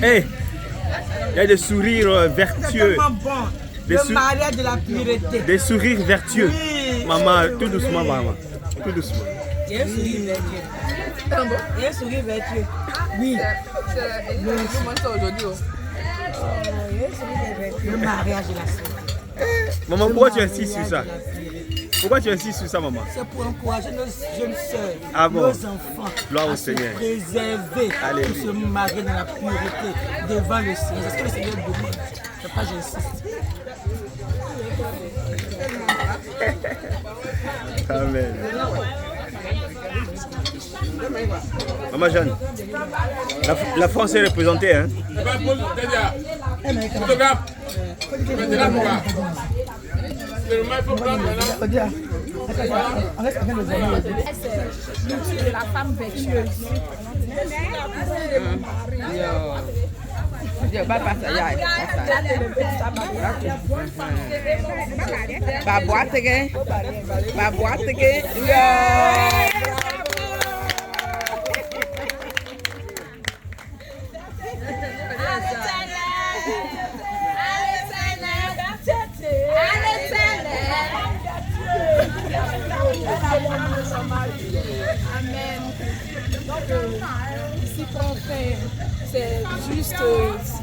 Hey, il y a des sourires vertueux. Le mariage de la pureté. Des sourires vertueux. Oui. Maman, tout doucement, maman. Tout doucement. Il y a un sourire vertueux. Il y a un sourire vertueux. Oui. Comment ça aujourd'hui? Le mariage de la sœur. Maman, pourquoi tu insistes sur ça? Pourquoi tu insistes sur ça, maman? C'est pour encourager nos jeunes sœurs, bon? nos enfants Gloire au à se Seigneur. préserver, Alléluia. pour se marier dans la pureté devant le Seigneur. C'est ce que le Seigneur demande. C'est pas j'insiste. Amen. Maman Jeanne, la France est représentée, hein? L'outil de la femme vertueuse. Amen. Donc, ici, qu'on fait, c'est juste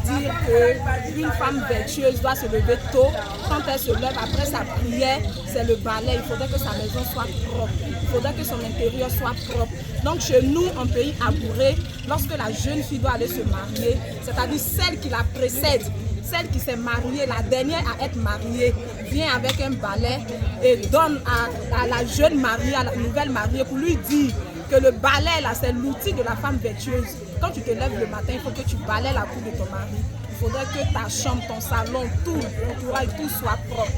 dire qu'une femme vertueuse doit se lever tôt. Quand elle se lève après sa prière, c'est le balai. Il faudrait que sa maison soit propre. Il faudrait que son intérieur soit propre. Donc, chez nous, en pays abouré, lorsque la jeune fille doit aller se marier, c'est-à-dire celle qui la précède, celle qui s'est mariée, la dernière à être mariée, vient avec un balai et donne à la jeune mariée, à la nouvelle mariée, pour lui dire que le balai, là, c'est l'outil de la femme vertueuse. Quand tu te lèves le matin, il faut que tu balaies la cour de ton mari. Il faudrait que ta chambre, ton salon, tout, l'entourage, tout soit propre.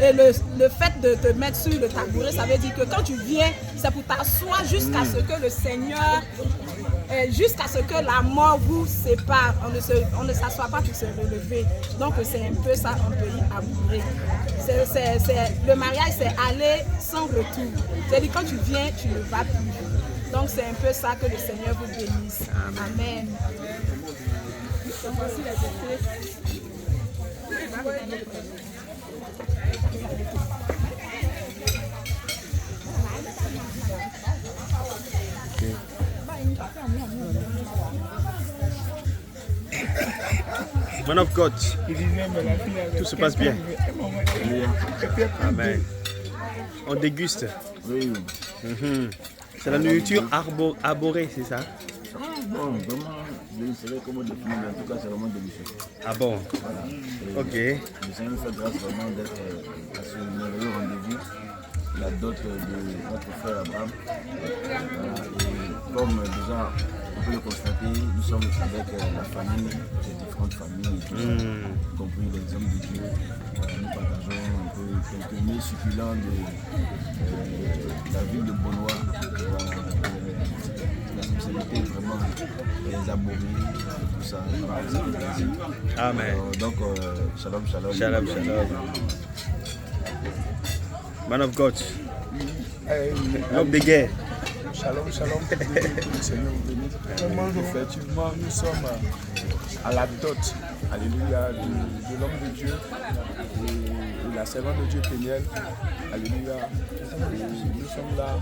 Et le fait de te mettre sur le tabouret, ça veut dire que quand tu viens, c'est pour t'asseoir jusqu'à ce que le Seigneur, jusqu'à ce que la mort vous sépare. On ne s'assoit pas pour se relever. Donc c'est un peu ça en pays abouré. Le mariage, c'est aller sans retour. C'est-à-dire quand tu viens, tu ne vas plus. Donc c'est un peu ça, que le Seigneur vous bénisse. Amen. Man of God, tout se passe bien. Amen. On déguste. Oui. C'est la nourriture arborée, c'est ça? Bon, vraiment, je ne sais pas comment définir, mais en tout cas, c'est vraiment délicieux. Ah bon? Voilà. Ok. Le Seigneur fait grâce vraiment d'être à ce merveilleux rendez-vous, la dot de notre frère Abraham. Voilà. Et comme déjà, on peut le constater, nous sommes avec la famille, les différentes familles, y compris les hommes de Dieu. Nous partageons un peu quelques mets succulents de la ville de Beaunois. La spécialité est vraiment les abonnés, tout ça. Amen. Donc, shalom, shalom. Shalom, shalom. Man of God, l'homme de guerre. Shalom, shalom. Que le Seigneur vous bénisse. Effectivement, nous sommes à la dot, alléluia, de l'homme de Dieu et la servante de Dieu Péniel. Alléluia. Et nous sommes là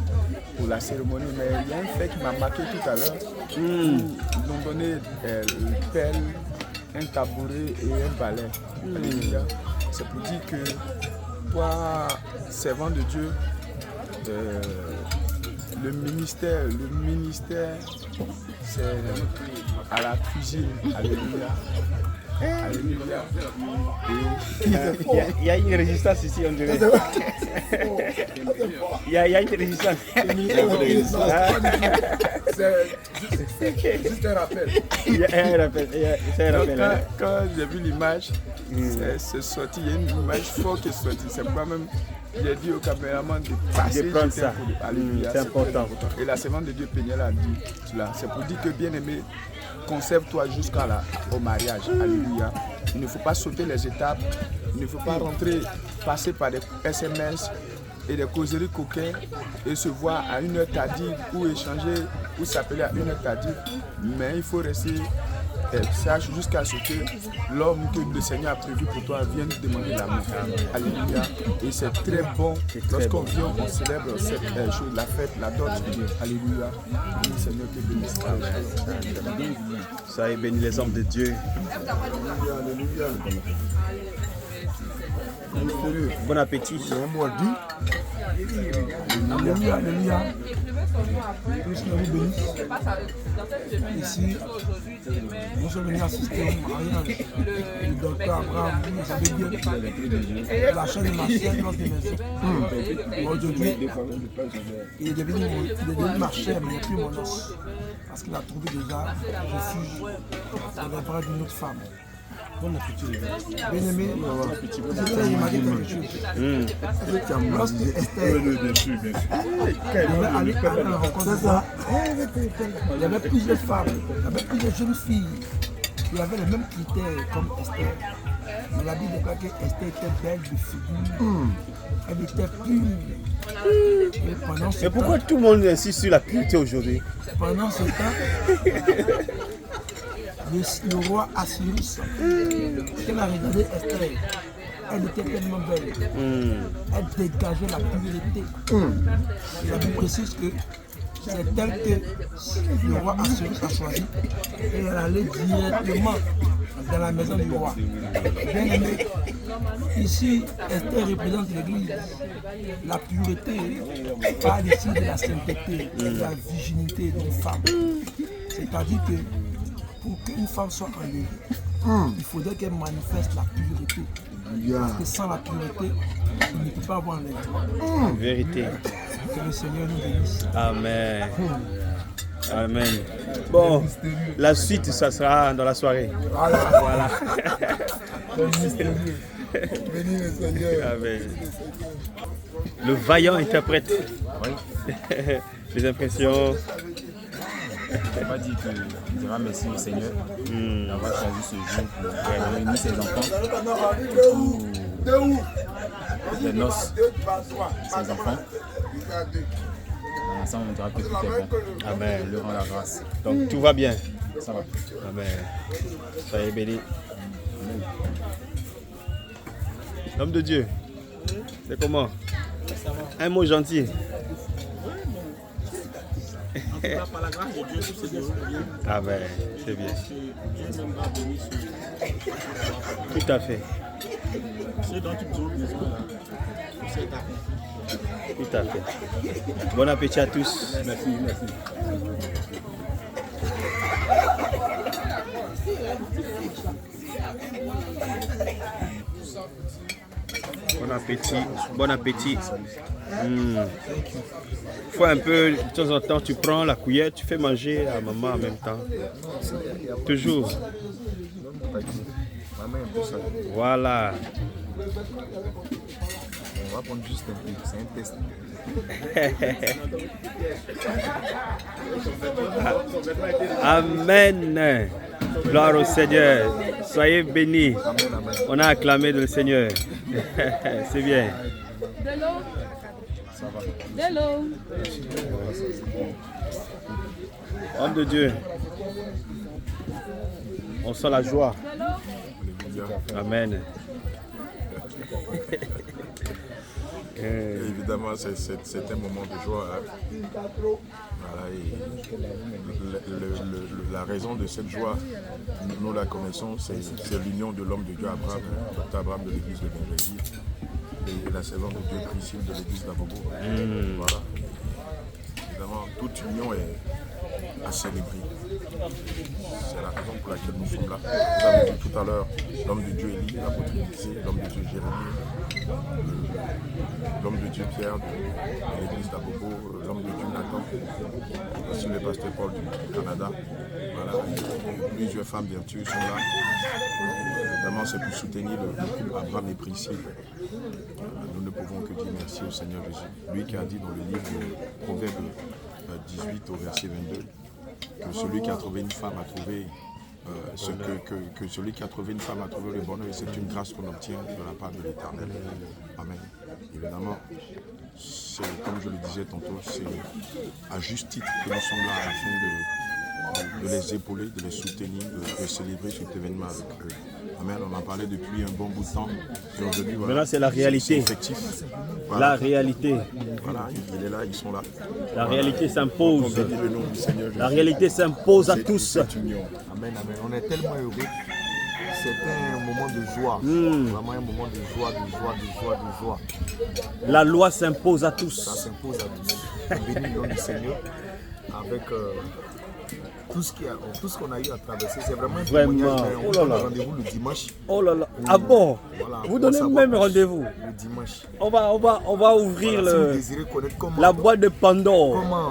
pour la cérémonie, mais il y a un fait qui m'a marqué tout à l'heure. Ils nous ont donné une pelle, un tabouret et un balai. Alléluia. C'est pour dire que toi, servant de Dieu, le ministère, c'est à la cuisine. Alléluia. Alléluia. Il y a une résistance ici, on dirait. Il y a une résistance. C'est juste un rappel. Il y a un rappel. C'est un rappel. Hein. Quand j'ai vu l'image, c'est sorti, il y a une image forte qui est sortie. C'est pourquoi même j'ai dit au caméraman de passer. De prendre ça. Alléluia. C'est important. Et la servante de Dieu Péniel a dit cela. C'est pour dire que bien-aimé, conserve-toi jusqu'au mariage. Alléluia. Il ne faut pas sauter les étapes. Il ne faut pas passer par des SMS et des causeries coquins et se voir à une heure tardive ou échanger ou s'appeler à une heure tardive. Mais il faut rester sage jusqu'à ce que l'homme que le Seigneur a prévu pour toi vienne demander l'amour. Alléluia. Et c'est très bon. Lorsqu'on vient, on célèbre cette chose, la fête, la dot. Alléluia. Le Seigneur te bénisse. Soyez bénis les hommes de Dieu. Alléluia. Bon appétit. Alléluia, alléluia. Que Seigneur vous bénisse. Ici, nous sommes venus assister au mariage du docteur Abraham. Vous savez bien, la chaîne de Marseille, notre maison. Aujourd'hui, il est devenu ma chair, mais il n'est plus mon os. Parce qu'il a trouvé déjà refuge dans les bras d'une autre femme. Bien aimé, vous avez remarqué quelque chose. Lorsque Esther devait aller à la rencontre, il y avait plusieurs femmes, il y avait plusieurs jeunes filles qui avaient les mêmes critères comme Esther. Mais la Bible déclare qu'Esther était belle de figure, elle était pure. Mais pourquoi tout le monde insiste sur la pureté aujourd'hui? Pendant ce temps, le roi Assyrus, quand il a regardé Esther, elle était tellement belle. Elle dégageait la pureté. La Bible précise que c'est elle que le roi Assyrus a choisi et elle allait directement dans la maison du roi. Bien aimé, ici, Esther représente l'Église. La pureté parle ici de la sainteté, de la virginité d'une femme. C'est-à-dire que pour qu'une femme soit enlevée, il faudrait qu'elle manifeste la pureté. Parce que sans la pureté, il ne peut pas avoir l'enlèvement. Vérité. Que le Seigneur nous bénisse. Amen. Amen. Bon, la suite, ça sera dans la soirée. Voilà. Bénis le Seigneur. Amen. Le vaillant interprète. Les impressions. Je ne vais pas dire qu'il dira merci au Seigneur d'avoir choisi ce jour pour réunir ses enfants pour les noces de ses enfants. Ensemble, on dira que tout est bon. Amen. On leur rend la grâce. Donc tout va bien. Ça va. Amen. Soyez bénis. L'homme de Dieu, c'est comment? Un mot gentil. Par la grâce de Dieu, tout se déroule bien. Ah ben, c'est bien. Dieu même va bénir Tout à fait. ce dont tu as besoin pour cette affaire. Tout à fait. Bon appétit à tous. Merci, merci. Bon appétit. Bon appétit. Faut un peu, de temps en temps, tu prends la cuillère, tu fais manger à maman en même temps. Toujours. Voilà. On va prendre juste un peu, c'est un test. Amen. Gloire au Seigneur. Soyez bénis. On a acclamé le Seigneur. C'est bien. De l'eau. De l'eau. Homme de Dieu, on sent la joie. Amen. Évidemment, c'est un moment de joie. Hein. Voilà, et la raison de cette joie, nous la connaissons, c'est l'union de l'homme de Dieu Abraham, Dr Abraham de l'église de Benjamin, et la servante de Dieu Priscille de l'église d'Abobo. Voilà. Évidemment, toute union est à célébrer. C'est la raison pour laquelle nous sommes là. Vous avez vu tout à l'heure l'homme de Dieu Élie, l'apôtre Élisée, l'homme de Dieu Jérémie, l'homme de Dieu Pierre de l'église d'Abobo, l'homme de Dieu Nathan, aussi le pasteur Paul du Canada. Voilà, plusieurs femmes vertueuses sont là. Vraiment, c'est pour soutenir le couple Abraham et Priscille. Nous ne pouvons que dire merci au Seigneur Jésus. Lui qui a dit dans le livre de Proverbe 18 au verset 22 que celui qui a trouvé une femme a trouvé que celui qui a trouvé une femme a trouvé le bonheur, et c'est une grâce qu'on obtient de la part de l'Éternel. Amen. Évidemment, c'est comme je le disais tantôt, c'est à juste titre que nous sommes là afin de les épauler, de les soutenir, de célébrer cet événement avec eux. Amen. On en parlait depuis un bon bout de temps. Et aujourd'hui, voilà, maintenant, c'est la réalité. C'est effectif. Voilà. La réalité. Voilà, il est là, ils sont là. La réalité s'impose. On bénit le nom du Seigneur Jésus. La réalité s'impose à tous. Cette union. Amen, amen. On est tellement heureux. C'était un moment de joie. Vraiment un moment de joie, de joie, de joie, de joie. La loi s'impose à tous. Ça s'impose à tous. On bénit le nom du Seigneur avec tout ce qu'on a eu à traverser. C'est vraiment un témoignage. On donne rendez-vous le dimanche. Oh là là. Ah bon? Voilà, vous donnez même rendez-vous? Le dimanche. On va ouvrir Voilà, si vous désirez connaître comment, la boîte de Pandore. Comment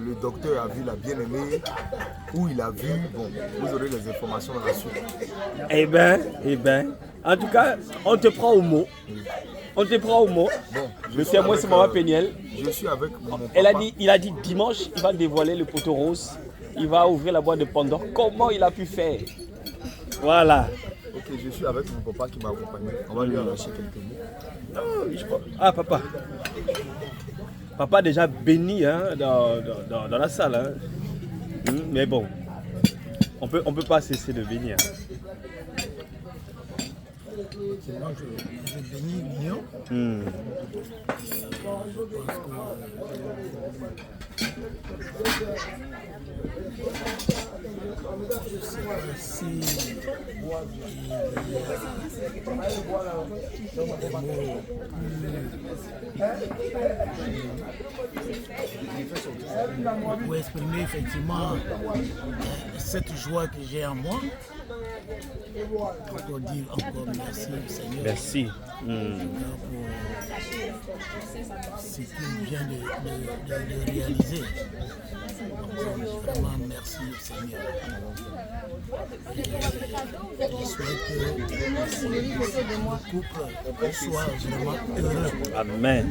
le docteur a vu la bien-aimée, où il a vu, bon, vous aurez les informations dans la suite. Eh ben, en tout cas, on te prend au mot. On te prend au mot. Bon, le témoin, c'est Maman Péniel. Je suis avec mon papa. Il a dit dimanche, il va dévoiler le poteau rose. Il va ouvrir la boîte de Pandore. Comment il a pu faire? Voilà. Ok, je suis avec mon papa qui m'a accompagné. On va lui arracher quelques mots. Ah, papa. Papa déjà béni hein, dans la salle. Hein. Mais bon, on peut pas cesser de bénir. Moi, je bénis l'union. Pour exprimer effectivement cette joie que j'ai en moi. Encore dire encore merci au Seigneur. Merci. Pour ce qu'il vient de réaliser. Vraiment merci au Seigneur. Je souhaite que le couple soit vraiment heureux. Amen.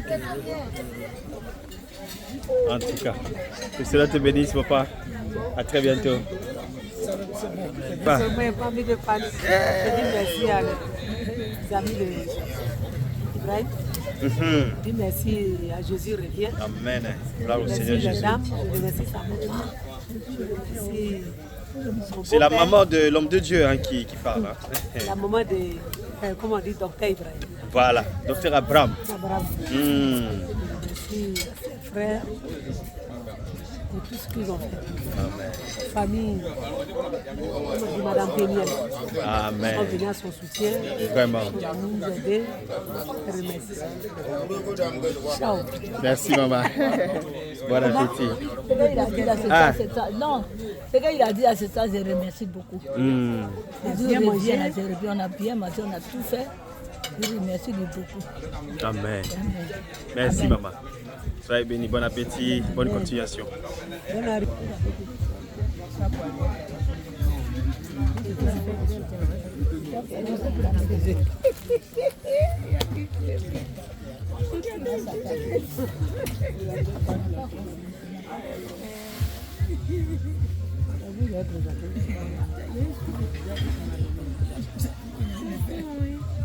En tout cas, que cela te bénisse, papa. À très bientôt. Je n'ai pas envie de parler. Je dis merci à les amis de Ibrahim. Je dis merci à Jésus revient. Amen. Bravo, Merci Seigneur Jésus. dames, je remercie sa maman. Merci son C'est la beau-père, maman de l'homme de Dieu hein, qui parle. Hein. la maman de, comment on dit, docteur Ibrahim. Voilà, docteur Abraham. Bravo. Merci à ses frères pour tout ce qu'ils ont fait. Famille de Madame Péniel. Amen. On venait à son soutien. Vraiment. Pour nous aider. Remercie. Ciao. Merci, maman. Bon appétit. Ce qu'il a dit à ce temps, c'est ça. Non, ce qu'il a dit à ce temps, je remercie beaucoup. Bien mangé. On a bien mangé, on a tout fait. Je remercie beaucoup. Amen. Merci, maman. Soyez bénis. Bon appétit. Bonne continuation. Bonne arrivée.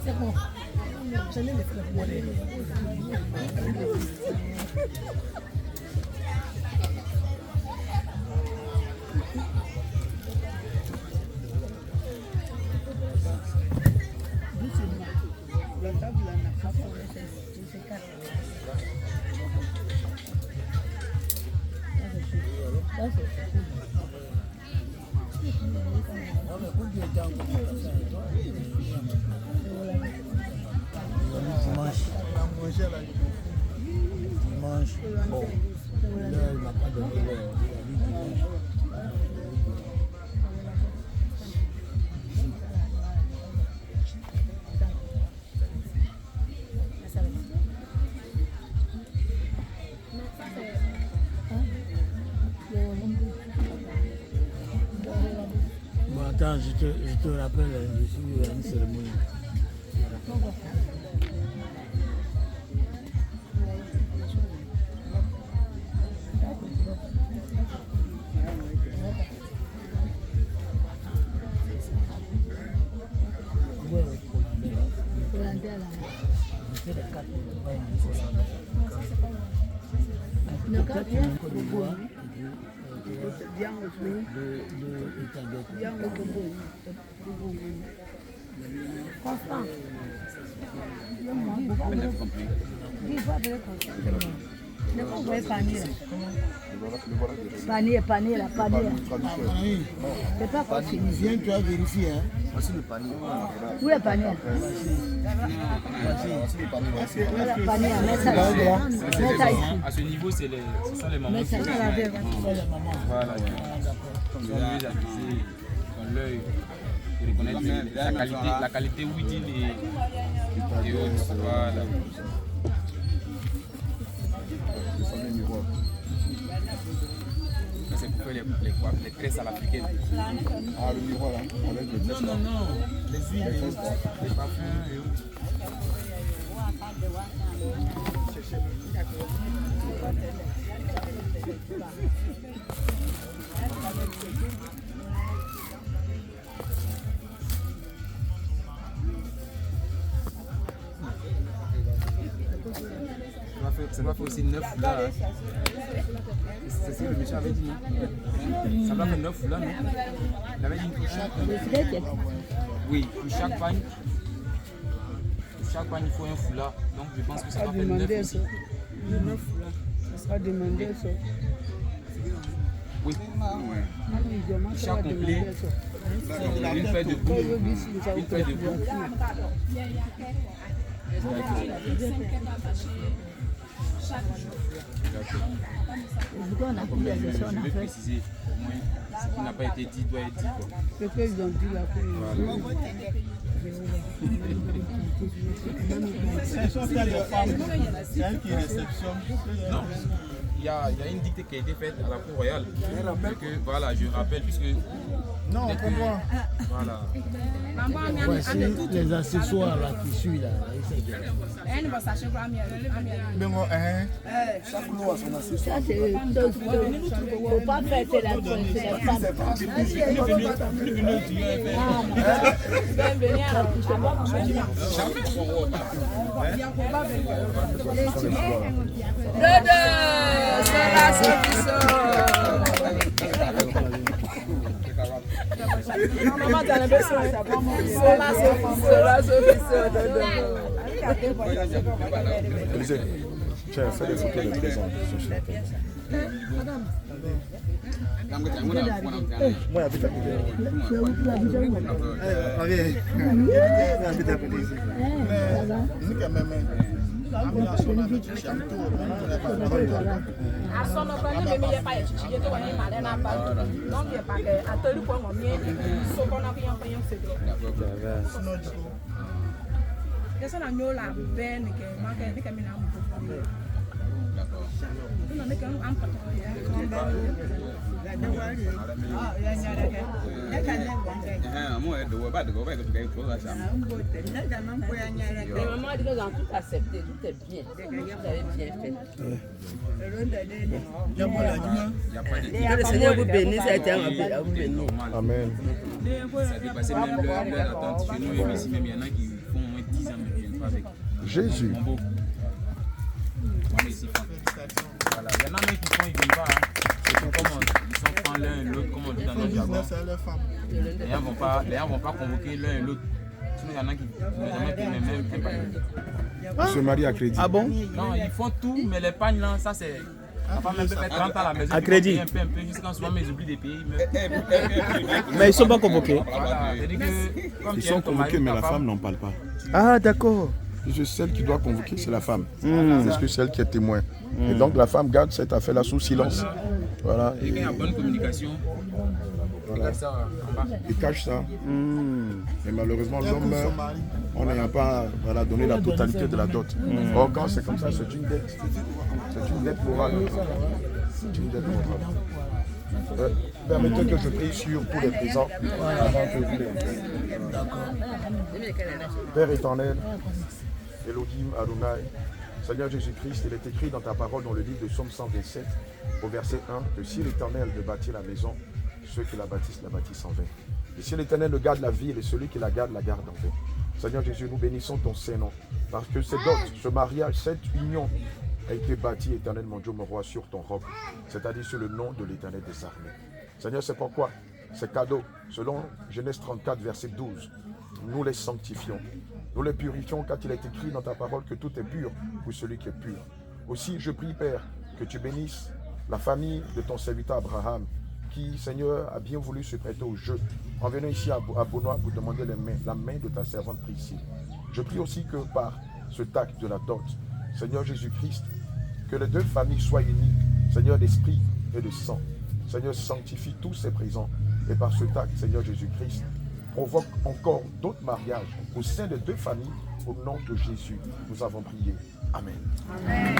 C'est bon. J'allais le faire. Dimanche, bon, là, il m'a pas donné l'heure. Il a dit dimanche. Attends, je te rappelle, je suis à une cérémonie. Panier. C'est pas facile. Viens, tu as vérifié. Hein? Voici le panier. Où est le panier? Voici le panier. Le panier, mets ça ici. Mets ça ici. À ce niveau, ce sont les mamans. Mets ça ici. Voilà. Comme ils sont mieux avisés dans l'œil. Ils reconnaissent la qualité Widil et autres. Voilà. C'est pour faire les tresses à l'africaine. Ah, le miroir là, on enlève le test. Non. Les huiles, les parfums et autres. Ça doit faire aussi 9 foulards. C'est ce que le méchant avait dit, non? Ça doit faire 9 foulards, non? Il avait dit pour chaque... Oui, pour chaque pagne. Pour chaque pagne, il faut un foulard. Donc je pense que ça doit faire 9 aussi. 9 foulards. Ça sera demandé ça. Oui. Chaque complet. Une feuille de boue. Une feuille de boue. On a je vais préciser, au moins, ce qui n'a pas été dit doit être dit. Ce qu'ils ont dit là. Non, il y a une dictée qui a été faite à la cour royale. Voilà, je rappelle, puisque... Non, pour moi. Voilà. Voici les accessoires là qui suivent là. Chaque loi a son accessoire. Ça, c'est faut pas fêter la soirée, c'est les femmes. Maman, tu as l'impression que ça va Élisée, tiens, fais des photos de présent. Moi, j'habite à côté. J'habite à côté ici. Maman a dit qu'ils ont tout accepté, tout est bien. Vous avez bien fait. Que le Seigneur vous bénisse, ça a été un vous bénisse. Amen. Ça a dépassé même leur attente. Chez nous, ici, même il y en a qui font au moins 10 ans, mais qui ne viennent pas avec. Jésus. Voilà. Il y en a même qui font, ils ne viennent pas. Ils sont prendre l'un et l'autre, comme on dit dans notre jargon. Les gens ne vont pas convoquer l'un et l'autre. Sinon, il y en a qui n'ont jamais pris, mais même pas. Ils se marient à crédit. Ah bon? Non, ils font tout, mais les pagnes là, ça c'est. La femme peut faire 30 ans à la maison. À crédit. Un peu, jusqu'à souvent, mais ils oublient des pays. Mais ils ne sont pas convoqués. Voilà. Ils sont convoqués, mais la femme n'en parle pas. Ah, d'accord. Celle qui doit convoquer, c'est la femme. Parce que c'est elle qui est témoin. Et donc la femme garde cette affaire-là sous silence. Voilà. Et quand il y a bonne communication, voilà. Il cache ça. Et malheureusement, l'homme meurt en n'ayant pas donné la totalité de la dot. Or, quand c'est comme ça, c'est une dette. C'est une dette morale. C'est une dette morale. Permettez que je prie sur tous les présents avant que vous les... Père éternel, Elohim Adonai, Seigneur Jésus-Christ, il est écrit dans ta parole dans le livre de Psaume 127, au verset 1, que si l'Éternel ne bâtit la maison, ceux qui la bâtissent en vain. Et si l'Éternel ne garde la ville, et celui qui la garde en vain. Seigneur Jésus, nous bénissons ton Saint-Nom, parce que cette dot, ce mariage, cette union a été bâtie, Éternel mon Dieu, mon roi, sur ton roc, c'est-à-dire sur le nom de l'Éternel des armées. Seigneur, c'est pourquoi ces cadeaux, selon Genèse 34, verset 12, nous les sanctifions. Nous les purifions car il est écrit dans ta parole que tout est pur pour celui qui est pur. Aussi, je prie, Père, que tu bénisses la famille de ton serviteur Abraham, qui, Seigneur, a bien voulu se prêter au jeu, en venant ici à Beaunois pour demander la main de ta servante Priscille. Je prie aussi que par ce acte de la dot, Seigneur Jésus-Christ, que les deux familles soient unies, Seigneur d'esprit et de sang. Seigneur, sanctifie tous ces présents. Et par ce acte, Seigneur Jésus-Christ, provoque encore d'autres mariages au sein des deux familles. Au nom de Jésus, nous avons prié. Amen. Amen.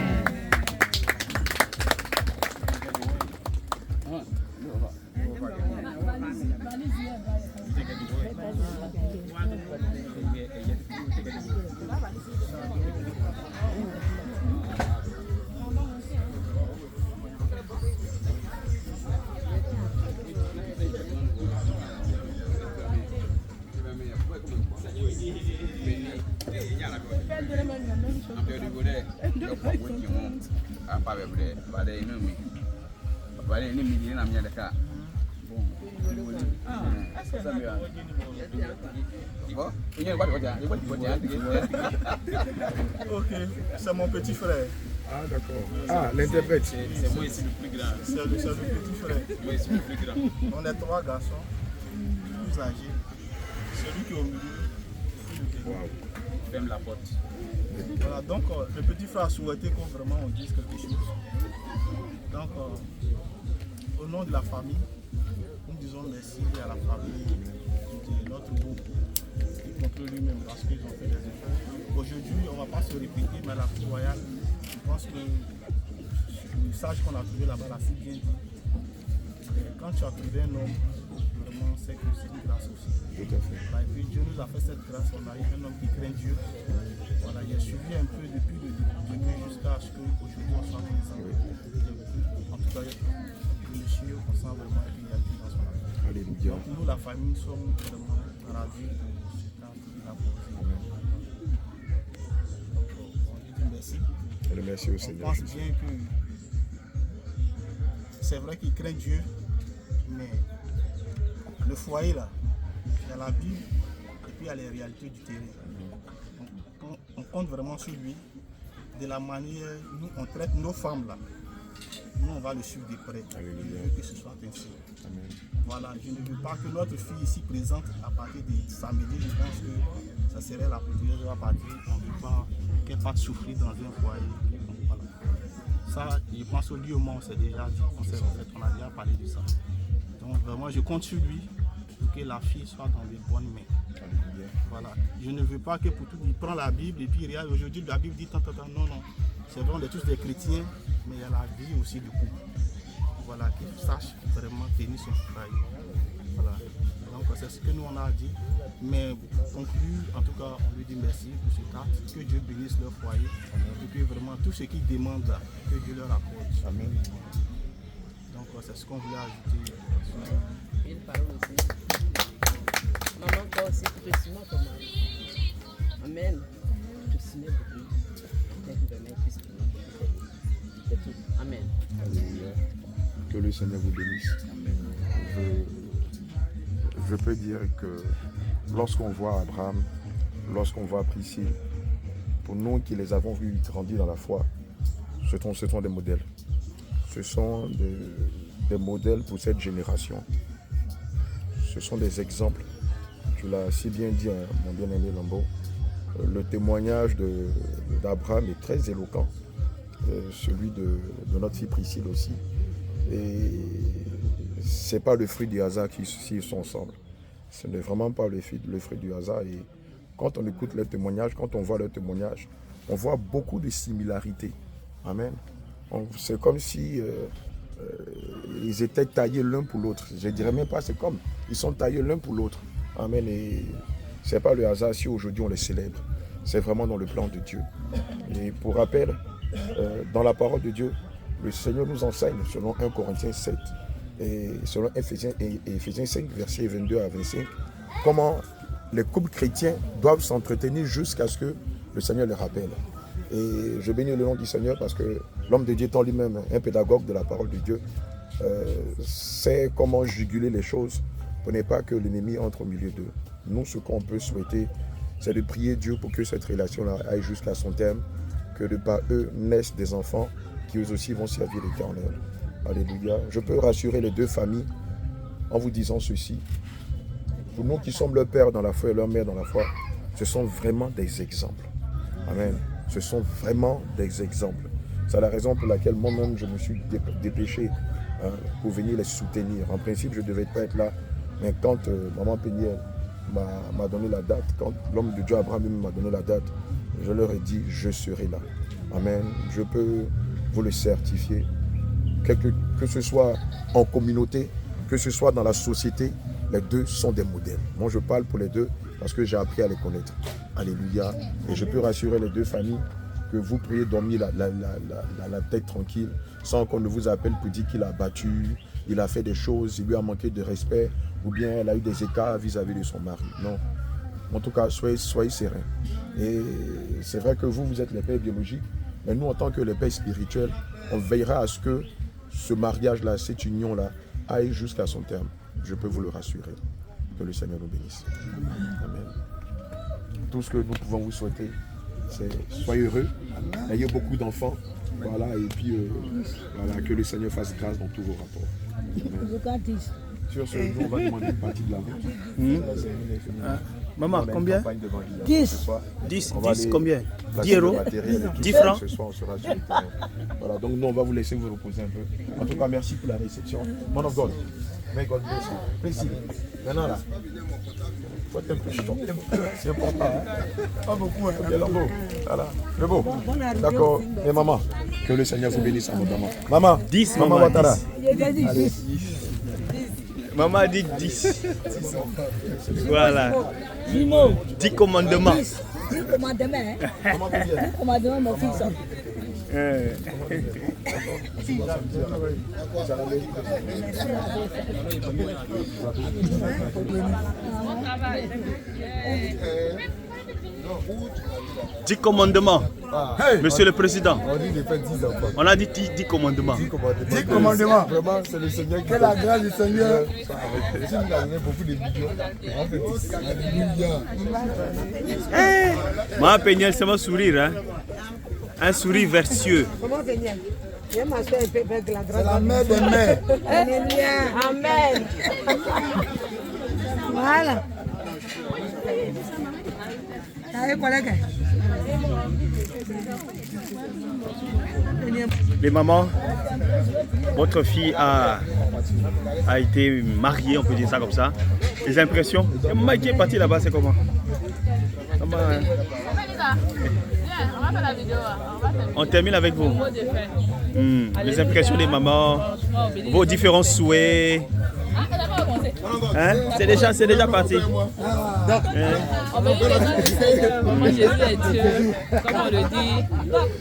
Ok, c'est mon petit frère. Ah d'accord. Ah, l'interprète. C'est moi ici le plus grand. C'est le petit frère. Moi ici le plus grand. On est trois garçons, plus âgés. Celui qui est au milieu. Wow. Ferme la porte. Voilà, donc le petit frère a souhaité qu'on vraiment on dise quelque chose. Donc, au nom de la famille, nous disons merci à la famille de notre groupe qui contre lui-même parce qu'ils ont fait des efforts. Aujourd'hui, on ne va pas se répéter, mais la fille royale, je pense que le message qu'on a trouvé là-bas, la fille bien dit. Quand tu as trouvé un homme, vraiment, c'est que c'est une grâce aussi. Tout à fait. Voilà, et puis Dieu nous a fait cette grâce, on a eu un homme qui craint Dieu. Voilà, il a suivi un peu depuis le début jusqu'à ce qu'aujourd'hui on soit présent. En tout cas, le monsieur, on sent vraiment qu'il y a dans son âme. Alléluia. Donc nous, la famille, sommes vraiment ravis de ce temps qu'il a posé. Donc on lui dit merci. Et le merci au Seigneur. On pense bien que c'est vrai qu'il craint Dieu, mais le foyer là, il y a la Bible et puis il y a les réalités du terrain. On compte vraiment sur lui, de la manière nous on traite nos femmes là. Nous on va le suivre de près. Je veux que ce soit ainsi. Amen. Voilà, je ne veux pas que notre fille ici présente à partir de samedi, je pense que ça serait la première de partir. On ne veut pas qu'elle fasse souffrir dans un foyer. Voilà. Ça, je pense au lieu où on s'est déjà dit, on a déjà parlé de ça. Donc vraiment je compte sur lui pour que la fille soit dans les bonnes mains. Voilà. Je ne veux pas que pour tout, il prend la Bible et puis il regarde aujourd'hui la Bible dit tant, non. C'est vrai, on est tous des chrétiens, mais il y a la vie aussi du couple. Voilà, qu'il sache vraiment tenir son foyer. Voilà. Donc c'est ce que nous on a dit. Mais pour conclure, en tout cas, on lui dit merci pour ce acte, que Dieu bénisse leur foyer. Et puis vraiment tout ce qu'ils demandent là, que Dieu leur accorde. Amen. Donc c'est ce qu'on voulait ajouter. Une parole aussi. Maman, toi aussi, tu te signes ton mari. Amen. Tu te signes beaucoup. C'est tout. Amen. Alléluia. Que le Seigneur vous bénisse. Je peux dire que lorsqu'on voit Abraham, lorsqu'on voit Priscille, pour nous qui les avons vus grandir dans la foi, ce sont des modèles. Ce sont des modèles pour cette génération. Ce sont des exemples. Tu l'as si bien dit, hein, mon bien-aimé Lambeau. Le témoignage d'Abraham est très éloquent. Celui de notre fille Priscille aussi. Et ce n'est pas le fruit du hasard s'ils sont ensemble. Ce n'est vraiment pas le fruit du hasard. Et quand on écoute leurs témoignages, quand on voit leurs témoignages, on voit beaucoup de similarités. Amen. C'est comme si ils étaient taillés l'un pour l'autre. Je ne dirais même pas, c'est comme, ils sont taillés l'un pour l'autre. Amen. Et ce n'est pas le hasard si aujourd'hui on les célèbre. C'est vraiment dans le plan de Dieu. Et pour rappel, dans la parole de Dieu, le Seigneur nous enseigne, selon 1 Corinthiens 7, et selon Éphésiens 5, versets 22 à 25, comment les couples chrétiens doivent s'entretenir jusqu'à ce que le Seigneur les rappelle. Et je bénis le nom du Seigneur parce que l'homme de Dieu étant lui-même un pédagogue de la parole de Dieu, sait comment juguler les choses pour ne pas que l'ennemi entre au milieu d'eux. Nous, ce qu'on peut souhaiter, c'est de prier Dieu pour que cette relation-là aille jusqu'à son terme, que de par eux naissent des enfants qui eux aussi vont servir l'Éternel. Alléluia. Je peux rassurer les deux familles en vous disant ceci. Pour nous qui sommes leur père dans la foi et leur mère dans la foi, ce sont vraiment des exemples. Amen. Ce sont vraiment des exemples. C'est la raison pour laquelle moi-même je me suis dépêché pour venir les soutenir. En principe, je ne devais pas être là, mais quand Maman Péniel m'a donné la date, quand l'homme de Dieu Abraham m'a donné la date, je leur ai dit, je serai là. Amen. Je peux vous le certifier. Que ce soit en communauté, que ce soit dans la société, les deux sont des modèles. Moi, je parle pour les deux parce que j'ai appris à les connaître. Alléluia. Et je peux rassurer les deux familles que vous pourriez dormir la tête tranquille sans qu'on ne vous appelle pour dire qu'il a battu, il a fait des choses, il lui a manqué de respect ou bien elle a eu des écarts vis-à-vis de son mari. Non. En tout cas, soyez sereins. Et c'est vrai que vous êtes les pères biologiques, mais nous, en tant que les pères spirituels, on veillera à ce que ce mariage-là, cette union-là, aille jusqu'à son terme. Je peux vous le rassurer. Que le Seigneur nous bénisse. Amen. Tout ce que nous pouvons vous souhaiter, c'est soyez heureux, ayez beaucoup d'enfants, voilà, et puis voilà, que le Seigneur fasse grâce dans tous vos rapports. Amen. Sur ce, nous, on va demander une partie de la route. Maman, combien? 10. 10 combien? 10 euros? 10 francs? Ce soir, on sera sur le terrain. Voilà, donc nous, on va vous laisser vous reposer un peu. En tout cas, merci pour la réception. Man of God, may God bless you. Précis. Maintenant, là, il faut être un peu chiant. C'est important. Hein? Pas beaucoup. Hein? Voilà. Le beau. D'accord. Et maman, que le Seigneur vous bénisse abondamment. Maman, 10, maman Ouattara. 10. Maman a dit 10. Voilà. 10 commandements. 10 commandements, hein? 10 commandements, mon fils. Dix commandements. Monsieur le Président. On dit de faire 10 enfants. On a dit 10 commandements. 10 commandements. Vraiment, c'est le Seigneur qui. Que la grâce du Seigneur. Si nous avons beaucoup de vidéos, on fait 10. Alléluia. Maman Péniel, c'est mon sourire. Hein? Un sourire vertueux. Comment Péniel? Je m'assure avec la grâce. C'est la mère des mères. Amen. Voilà. Les mamans, votre fille a été mariée, on peut dire ça comme ça. Les impressions? Et maman qui est partie là-bas, c'est comment? Maman, hein? On va faire la vidéo. On termine avec vous. Les impressions des mamans, vos différents souhaits. Hein? C'est déjà parti. On met vraiment Jésus est Dieu, comme on le dit.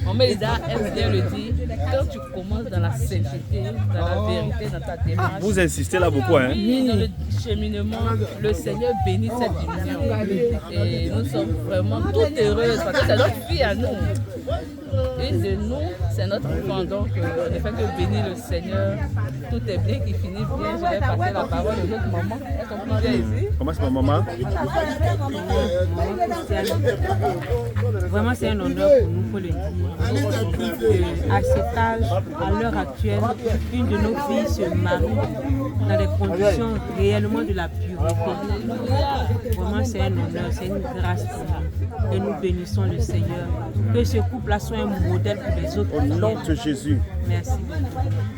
On met les arts, aime bien le dire. Quand tu commences dans la sainteté, dans la vérité, dans ta démarche. Vous insistez là beaucoup, hein? Oui, dans le cheminement, le Seigneur bénit cette union. Et nous sommes vraiment toutes heureuses parce que c'est notre fille à nous. Une de nous, c'est notre enfant. Donc, on ne fait que bénir le Seigneur. Tout est bien qui finit bien. Je vais passer la parole à notre maman. Elle comprend bien ici. Comment c'est ma maman? Vraiment, c'est un honneur pour nous, il faut le dire. À cet âge, à l'heure actuelle, une de nos filles se marie dans des conditions réellement de la pureté. Vraiment, c'est un honneur, c'est une grâce pour nous. Et nous bénissons le Seigneur. Que ce couple-là soit un modèle pour les autres. Au nom de Jésus. Merci.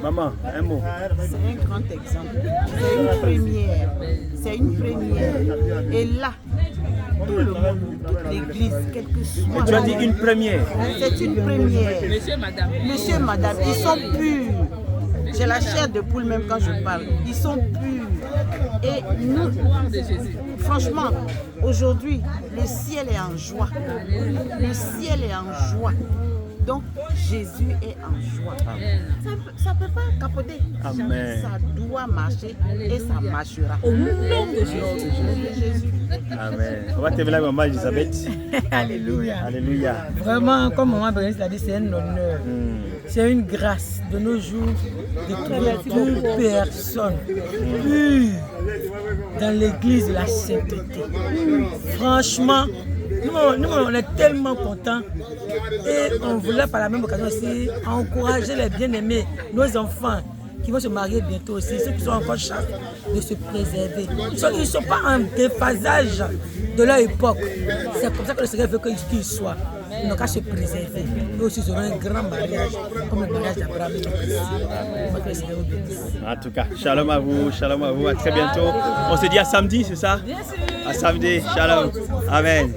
Maman, un mot. C'est un grand exemple. C'est une première. C'est une première. Et là, tout le monde, toute l'église, quel que soit. Tu as dit une première. C'est une première. Monsieur, madame. Monsieur, madame, ils sont purs. J'ai la chair de poule même quand je parle. Ils sont purs. Et nous, franchement, aujourd'hui, le ciel est en joie. Le ciel est en joie. Donc, Jésus est en joie. Ça ne peut pas capoter. Amen. Ça doit marcher et ça marchera. Au nom de Jésus. Amen. On va terminer avec maman Elisabeth. Alléluia. Alléluia. Vraiment, comme maman Bérénice l'a dit, c'est un honneur. C'est une grâce de nos jours de trouver une personne pure dans l'église de la sainteté. Franchement, nous, on est tellement contents et on voulait par la même occasion aussi encourager les bien-aimés, nos enfants qui vont se marier bientôt aussi, ceux qui sont encore chance de se préserver. Ils ne sont pas en déphasage de leur époque. C'est comme ça que le Seigneur veut qu'ils soient. Ils n'ont qu'à se préserver. Eux aussi, ils auront un grand mariage, comme le mariage d'Abraham. En tout cas, shalom à vous, à très bientôt. On se dit à samedi, c'est ça? Bien sûr. À samedi, shalom. Amen.